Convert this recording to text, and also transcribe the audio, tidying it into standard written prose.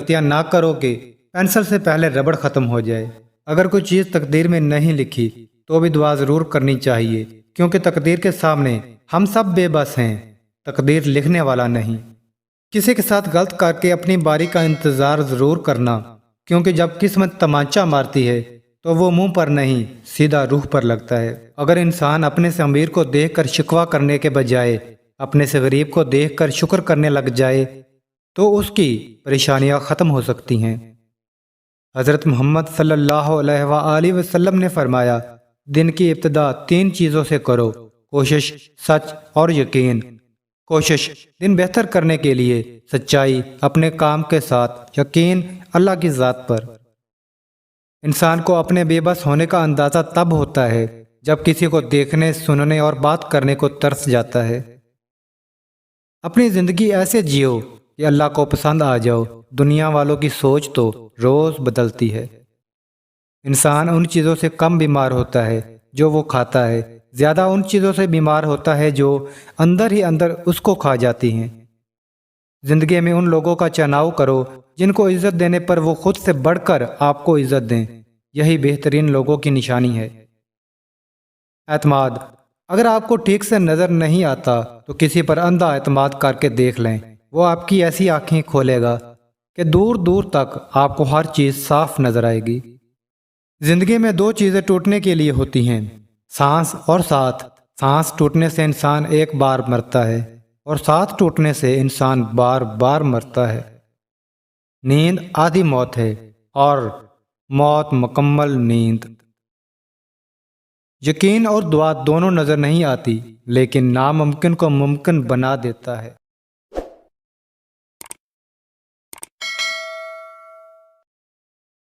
غلطیاں نہ کرو کہ پینسل سے پہلے ربڑ ختم ہو جائے۔ اگر کوئی چیز تقدیر میں نہیں لکھی تو بھی دعا ضرور کرنی چاہیے، کیونکہ تقدیر کے سامنے ہم سب بے بس ہیں، تقدیر لکھنے والا نہیں۔ کسی کے ساتھ غلط کر کے اپنی باری کا انتظار ضرور کرنا، کیونکہ جب قسمت تمانچہ مارتی ہے تو وہ منہ پر نہیں سیدھا روح پر لگتا ہے۔ اگر انسان اپنے سے امیر کو دیکھ کر شکوہ کرنے کے بجائے اپنے سے غریب کو دیکھ کر شکر کرنے لگ جائے تو اس کی پریشانیاں ختم ہو سکتی ہیں۔ حضرت محمد صلی اللہ علیہ وآلہ وسلم نے فرمایا، دن کی ابتدا 3 چیزوں سے کرو: کوشش، سچ اور یقین۔ کوشش دن بہتر کرنے کے لیے، سچائی اپنے کام کے ساتھ، یقین اللہ کی ذات پر۔ انسان کو اپنے بے بس ہونے کا اندازہ تب ہوتا ہے جب کسی کو دیکھنے، سننے اور بات کرنے کو ترس جاتا ہے۔ اپنی زندگی ایسے جیو کہ اللہ کو پسند آ جاؤ۔ دنیا والوں کی سوچ تو روز بدلتی ہے۔ انسان ان چیزوں سے کم بیمار ہوتا ہے جو وہ کھاتا ہے، زیادہ ان چیزوں سے بیمار ہوتا ہے جو اندر ہی اندر اس کو کھا جاتی ہیں۔ زندگی میں ان لوگوں کا چناؤ کرو جن کو عزت دینے پر وہ خود سے بڑھ کر آپ کو عزت دیں، یہی بہترین لوگوں کی نشانی ہے۔ اعتماد: اگر آپ کو ٹھیک سے نظر نہیں آتا تو کسی پر اندھا اعتماد کر کے دیکھ لیں، وہ آپ کی ایسی آنکھیں کھولے گا کہ دور دور تک آپ کو ہر چیز صاف نظر آئے گی۔ زندگی میں 2 چیزیں ٹوٹنے کے لیے ہوتی ہیں: سانس اور ساتھ۔ سانس ٹوٹنے سے انسان ایک بار مرتا ہے اور ساتھ ٹوٹنے سے انسان بار بار مرتا ہے۔ نیند آدھی موت ہے اور موت مکمل نیند۔ یقین اور دعا دونوں نظر نہیں آتی، لیکن ناممکن کو ممکن بنا دیتا ہے۔